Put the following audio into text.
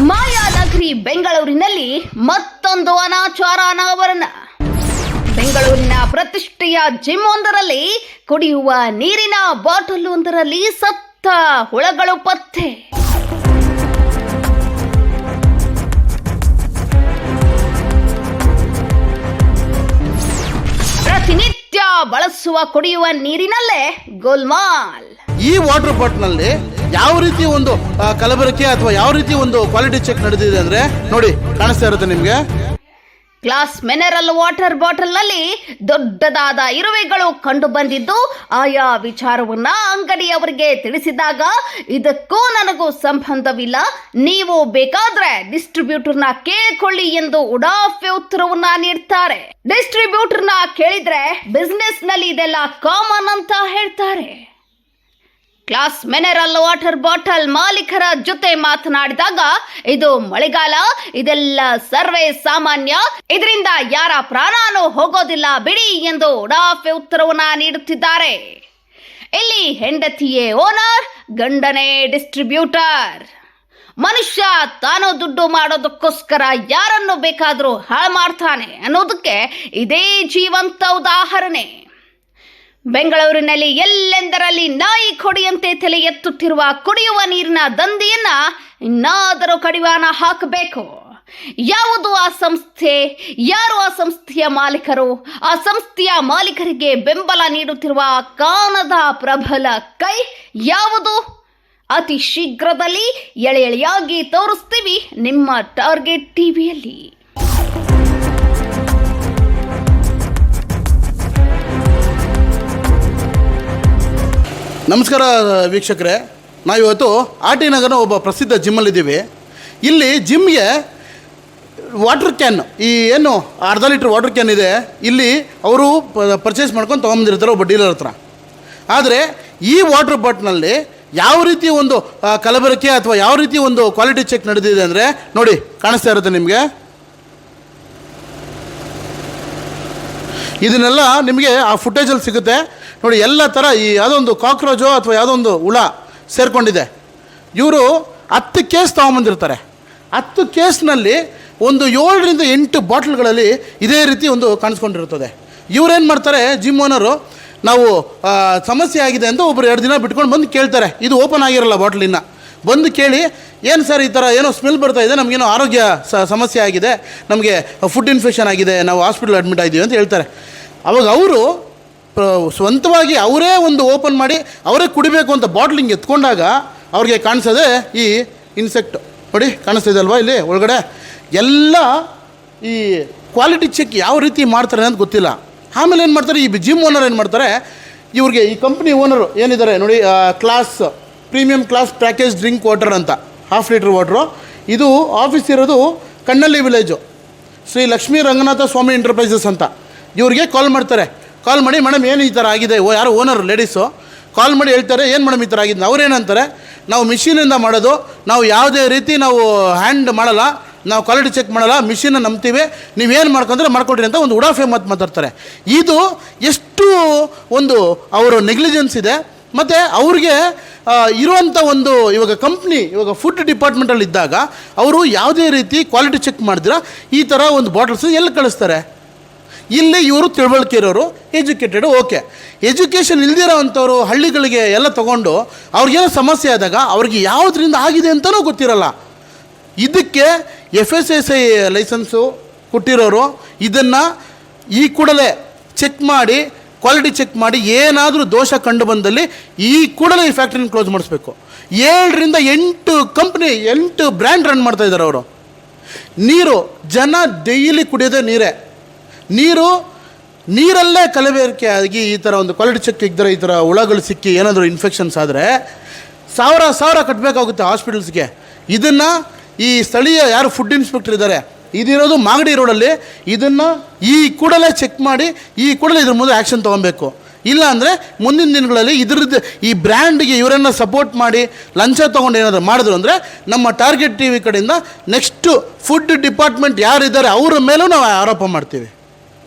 ಮಾಯಾನಗರಿ ಬೆಂಗಳೂರಿನಲ್ಲಿ ಮತ್ತೊಂದು ಅನಾಚಾರ ಅನಾವರಣ. ಬೆಂಗಳೂರಿನ ಪ್ರತಿಷ್ಠೆಯ ಜಿಮ್ ಒಂದರಲ್ಲಿ ಕುಡಿಯುವ ನೀರಿನ ಬಾಟಲ್ ಒಂದರಲ್ಲಿ ಸತ್ತ ಹುಳಗಳು ಪತ್ತೆ. ಪ್ರತಿನಿತ್ಯ ಬಳಸುವ ಕುಡಿಯುವ ನೀರಿನಲ್ಲೇ ಗೋಲ್ಮಾಲ್. ಈ ವಾಟರ್ ಬಾಟ್ನಲ್ಲಿ ಯಾವ ರೀತಿ ಒಂದು ಕಲಬೆರಕೆ ಅಥವಾ ಯಾವ ರೀತಿ ಒಂದು ಕ್ವಾಲಿಟಿ ಚೆಕ್ ನಡೆದಿದೆ ಅಂದ್ರೆ ನೋಡಿ, ಕಾಣಿಸ್ತಾ ಇರುತ್ತೆ ನಿಮ್ಗೆ. ಗ್ಲಾಸ್ ಮಿನರಲ್ ವಾಟರ್ ಬಾಟಲ್ ನಲ್ಲಿ ದೊಡ್ಡದಾದ ಇರುವೆಗಳು ಕಂಡು ಬಂದಿದ್ದು, ಆಯಾ ವಿಚಾರವನ್ನ ಅಂಗಡಿಯವರಿಗೆ ತಿಳಿಸಿದಾಗ ಇದಕ್ಕೂ ನನಗೂ ಸಂಬಂಧವಿಲ್ಲ, ನೀವು ಬೇಕಾದ್ರೆ ಡಿಸ್ಟ್ರಿಬ್ಯೂಟರ್ನ ಕೇಳಿಕೊಳ್ಳಿ ಎಂದು ಉಡಾಫೆ ಉತ್ತರವನ್ನ ನೀಡ್ತಾರೆ. ಡಿಸ್ಟ್ರಿಬ್ಯೂಟರ್ನ ಕೇಳಿದ್ರೆ ಬಿಸ್ನೆಸ್ ನಲ್ಲಿ ಇದೆಲ್ಲ ಕಾಮನ್ ಅಂತ ಹೇಳ್ತಾರೆ. ಗ್ಲಾಸ್ ಮಿನರಲ್ ವಾಟರ್ ಬಾಟಲ್ ಮಾಲೀಕರ ಜೊತೆ ಮಾತನಾಡಿದಾಗ, ಇದು ಮಳೆಗಾಲ, ಇದೆಲ್ಲ ಸರ್ವೇ ಸಾಮಾನ್ಯ, ಇದರಿಂದ ಯಾರ ಪ್ರಾಣನೂ ಹೋಗೋದಿಲ್ಲ ಬಿಡಿ ಎಂದು ಉಡಾಫೆ ಉತ್ತರವನ್ನ ನೀಡುತ್ತಿದ್ದಾರೆ. ಇಲ್ಲಿ ಹೆಂಡತಿಯೇ ಓನರ್, ಗಂಡನೇ ಡಿಸ್ಟ್ರಿಬ್ಯೂಟರ್. ಮನುಷ್ಯ ತಾನು ದುಡ್ಡು ಮಾಡೋದಕ್ಕೋಸ್ಕರ ಯಾರನ್ನು ಬೇಕಾದರೂ ಹಾಳು ಮಾಡ್ತಾನೆ ಅನ್ನೋದಕ್ಕೆ ಇದೇ ಜೀವಂತ ಉದಾಹರಣೆ. ಬೆಂಗಳೂರಿನಲ್ಲಿ ಎಲ್ಲೆಂದರಲ್ಲಿ ನಾಯಿ ಕೊಡಿಯಂತೆ ತಲೆ ಎತ್ತುತ್ತಿರುವ ಕುಡಿಯುವ ನೀರಿನ ದಂಧೆಯನ್ನ ಇನ್ನಾದರೂ ಕಡಿವಾಣ ಹಾಕಬೇಕು. ಯಾವುದು ಆ ಸಂಸ್ಥೆ, ಯಾರು ಆ ಸಂಸ್ಥೆಯ ಮಾಲೀಕರು, ಆ ಸಂಸ್ಥೆಯ ಮಾಲೀಕರಿಗೆ ಬೆಂಬಲ ನೀಡುತ್ತಿರುವ ಕಾಣದ ಪ್ರಬಲ ಕೈ ಯಾವುದು? ಅತಿ ಶೀಘ್ರದಲ್ಲಿ ಎಳೆ ಎಳೆಯಾಗಿ ತೋರಿಸ್ತೀವಿ ನಿಮ್ಮ ಟಾರ್ಗೆಟ್ ಟಿವಿಯಲ್ಲಿ. ನಮಸ್ಕಾರ ವೀಕ್ಷಕರೇ, ನಾವಿವತ್ತು ಆರ್ ಟಿ ನಗರ ಒಬ್ಬ ಪ್ರಸಿದ್ಧ ಜಿಮ್ಮಲ್ಲಿದ್ದೀವಿ. ಇಲ್ಲಿ ಜಿಮ್ಗೆ ವಾಟರ್ ಕ್ಯಾನ್, ಈ ಏನು ಅರ್ಧ ಲೀಟ್ರ್ ವಾಟರ್ ಕ್ಯಾನ್ ಇದೆ, ಇಲ್ಲಿ ಅವರು ಪರ್ಚೇಸ್ ಮಾಡ್ಕೊಂಡು ತೊಗೊಂಬಂದಿರ್ತಾರೆ ಒಬ್ಬ ಡೀಲರ್ ಹತ್ರ. ಆದರೆ ಈ ವಾಟರ್ ಬಾಟ್ನಲ್ಲಿ ಯಾವ ರೀತಿ ಒಂದು ಕಲಬೆರಕೆ ಅಥವಾ ಯಾವ ರೀತಿ ಒಂದು ಕ್ವಾಲಿಟಿ ಚೆಕ್ ನಡೆದಿದೆ ಅಂದರೆ ನೋಡಿ, ಕಾಣಿಸ್ತಾ ಇರುತ್ತೆ ನಿಮಗೆ. ಇದನ್ನೆಲ್ಲ ನಿಮಗೆ ಆ ಫುಟೇಜಲ್ಲಿ ಸಿಗುತ್ತೆ ನೋಡಿ. ಎಲ್ಲ ಥರ ಈ ಯಾವುದೊಂದು ಕಾಕ್ರೋಚು ಅಥವಾ ಯಾವುದೊಂದು ಹುಳ ಸೇರಿಕೊಂಡಿದೆ. ಇವರು 10 ಕೇಸ್ ತೊಗೊಂಬಂದಿರ್ತಾರೆ. 10 ಕೇಸ್ನಲ್ಲಿ ಒಂದು 7ರಿಂದ 8 ಬಾಟ್ಲ್ಗಳಲ್ಲಿ ಇದೇ ರೀತಿ ಒಂದು ಕಾಣಿಸ್ಕೊಂಡಿರ್ತದೆ. ಇವರೇನು ಮಾಡ್ತಾರೆ, ಜಿಮ್ ಓನರು, ನಾವು ಸಮಸ್ಯೆ ಆಗಿದೆ ಅಂತ ಒಬ್ಬರು 2 ದಿನ ಬಿಟ್ಕೊಂಡು ಬಂದು ಕೇಳ್ತಾರೆ. ಇದು ಓಪನ್ ಆಗಿರಲ್ಲ ಬಾಟ್ಲಿನ. ಬಂದು ಕೇಳಿ, ಏನು ಸರ್ ಈ ಥರ ಏನೋ ಸ್ಮೆಲ್ ಬರ್ತಾ ಇದೆ, ನಮಗೇನೋ ಆರೋಗ್ಯ ಸಮಸ್ಯೆ ಆಗಿದೆ, ನಮಗೆ ಫುಡ್ ಇನ್ಫೆಕ್ಷನ್ ಆಗಿದೆ, ನಾವು ಹಾಸ್ಪಿಟಲ್ ಅಡ್ಮಿಟ್ ಆಗಿದ್ದೀವಿ ಅಂತ ಹೇಳ್ತಾರೆ. ಅವಾಗ ಅವರು ಸ್ವಂತವಾಗಿ ಅವರೇ ಒಂದು ಓಪನ್ ಮಾಡಿ ಅವರೇ ಕುಡಿಬೇಕು ಅಂತ ಬಾಟ್ಲಿಂಗ್ ಎತ್ಕೊಂಡಾಗ ಅವ್ರಿಗೆ ಕಾಣಿಸೋದೆ ಈ ಇನ್ಸೆಕ್ಟ್. ನೋಡಿ, ಕಾಣಿಸ್ತಿದೆ ಅಲ್ವಾ ಇಲ್ಲಿ ಒಳಗಡೆ ಎಲ್ಲ. ಈ ಕ್ವಾಲಿಟಿ ಚೆಕ್ ಯಾವ ರೀತಿ ಮಾಡ್ತಾರೆ ಅಂತ ಗೊತ್ತಿಲ್ಲ. ಆಮೇಲೆ ಏನು ಮಾಡ್ತಾರೆ, ಈ ಜಿಮ್ ಓನರ್ ಏನು ಮಾಡ್ತಾರೆ, ಇವ್ರಿಗೆ ಈ ಕಂಪ್ನಿ ಓನರು ಏನಿದ್ದಾರೆ ನೋಡಿ, premium class package drink water ಅಂತ 1/2 ಲೀಟ್ರ್ ವಾಟ್ರು. ಇದು ಆಫೀಸ್ ಇರೋದು ಕಣ್ಣಳ್ಳಿ ವಿಲೇಜು, ಶ್ರೀ ಲಕ್ಷ್ಮೀ ರಂಗನಾಥ ಸ್ವಾಮಿ ಎಂಟರ್ಪ್ರೈಸಸ್ ಅಂತ. ಇವ್ರಿಗೆ ಕಾಲ್ ಮಾಡ್ತಾರೆ. ಕಾಲ್ ಮಾಡಿ, ಮೇಡಮ್ ಏನು ಈ ಥರ ಆಗಿದೆ, ಯಾರು ಓನರ್ ಲೇಡೀಸು ಕಾಲ್ ಮಾಡಿ ಹೇಳ್ತಾರೆ, ಏನು ಮೇಡಮ್ ಈ ಥರ ಆಗಿದೆ. ಅವ್ರೇನಂತಾರೆ, ನಾವು ಮಿಷಿನಿಂದ ಮಾಡೋದು, ನಾವು ಯಾವುದೇ ರೀತಿ ನಾವು ಹ್ಯಾಂಡ್ ಮಾಡಲ್ಲ, ನಾವು ಕ್ವಾಲಿಟಿ ಚೆಕ್ ಮಾಡಲ್ಲ, ಮಿಷಿನ್ನ ನಂಬ್ತೀವಿ, ನೀವೇನು ಮಾಡ್ಕೊಂಡ್ರೆ ಮಾಡ್ಕೊಡ್ರಿ ಅಂತ ಒಂದು ಉಡಾಫೆ ಮಾತಾಡ್ತಾರೆ. ಇದು ಎಷ್ಟು ಒಂದು ಅವರ ನೆಗ್ಲಿಜೆನ್ಸ್ ಇದೆ. ಮತ್ತು ಅವ್ರಿಗೆ ಇರುವಂಥ ಒಂದು ಇವಾಗ ಕಂಪ್ನಿ ಇವಾಗ ಫುಡ್ ಡಿಪಾರ್ಟ್ಮೆಂಟಲ್ಲಿ ಇದ್ದಾಗ ಅವರು ಯಾವುದೇ ರೀತಿ ಕ್ವಾಲಿಟಿ ಚೆಕ್ ಮಾಡಿದ್ರೆ ಈ ಥರ ಒಂದು ಬಾಟಲ್ಸ್ ಎಲ್ಲಿ ಕಳಿಸ್ತಾರೆ? ಇಲ್ಲಿ ಇವರು ತಿಳುವಳಿಕೆ ಇರೋರು, ಎಜುಕೇಟೆಡು, ಓಕೆ. ಎಜುಕೇಷನ್ ಇಲ್ದಿರೋ ಅಂಥವ್ರು ಹಳ್ಳಿಗಳಿಗೆ ಎಲ್ಲ ತೊಗೊಂಡು ಅವ್ರಿಗೇನೋ ಸಮಸ್ಯೆ ಆದಾಗ ಅವ್ರಿಗೆ ಯಾವುದರಿಂದ ಆಗಿದೆ ಅಂತಲೂ ಗೊತ್ತಿರಲ್ಲ. ಇದಕ್ಕೆ FSSAI ಲೈಸೆನ್ಸು ಕೊಟ್ಟಿರೋರು ಇದನ್ನು ಈ ಕೂಡಲೇ ಚೆಕ್ ಮಾಡಿ, ಕ್ವಾಲಿಟಿ ಚೆಕ್ ಮಾಡಿ, ಏನಾದರೂ ದೋಷ ಕಂಡು ಬಂದಲ್ಲಿ ಈ ಕೂಡಲೇ ಈ ಫ್ಯಾಕ್ಟ್ರಿನ ಕ್ಲೋಸ್ ಮಾಡಿಸ್ಬೇಕು. 7ರಿಂದ 8 ಕಂಪ್ನಿ 8 ಬ್ರ್ಯಾಂಡ್ ರನ್ ಮಾಡ್ತಾಯಿದ್ದಾರೆ ಅವರು. ನೀರು ಜನ ಡೈಲಿ ಕುಡಿಯೋದೇ ನೀರಲ್ಲೇ ಕಲಬೆರಕೆ ಆಗಿ ಈ ಥರ ಒಂದು ಕ್ವಾಲಿಟಿ ಚೆಕ್ ಇದ್ದರೆ ಈ ಥರ ಹುಳಗಳು ಸಿಕ್ಕಿ ಏನಾದರೂ ಇನ್ಫೆಕ್ಷನ್ಸ್ ಆದರೆ ಸಾವಿರ ಕಟ್ಟಬೇಕಾಗುತ್ತೆ ಹಾಸ್ಪಿಟಲ್ಸ್ಗೆ. ಇದನ್ನು ಈ ಸ್ಥಳೀಯ ಯಾರು ಫುಡ್ ಇನ್ಸ್ಪೆಕ್ಟರ್ ಇದ್ದಾರೆ, ಇದಿರೋದು ಮಾಗಡಿ ರೋಡಲ್ಲಿ, ಇದನ್ನು ಈ ಕೂಡಲೇ ಚೆಕ್ ಮಾಡಿ ಈ ಕೂಡಲೇ ಇದ್ರ ಮುಂದೆ ಆ್ಯಕ್ಷನ್ ತೊಗೊಬೇಕು. ಇಲ್ಲ ಅಂದರೆ ಮುಂದಿನ ದಿನಗಳಲ್ಲಿ ಇದ್ರದ್ದು ಈ ಬ್ರ್ಯಾಂಡ್ಗೆ ಇವರನ್ನು ಸಪೋರ್ಟ್ ಮಾಡಿ ಲಂಚ ತೊಗೊಂಡು ಏನಾದರೂ ಮಾಡಿದ್ರು ಅಂದರೆ ನಮ್ಮ ಟಾರ್ಗೆಟ್ ಟಿವಿ ಕಡೆಯಿಂದ ನೆಕ್ಸ್ಟು ಫುಡ್ ಡಿಪಾರ್ಟ್ಮೆಂಟ್ ಯಾರಿದ್ದಾರೆ ಅವರ ಮೇಲೂ ನಾವು ಆರೋಪ ಮಾಡ್ತೀವಿ.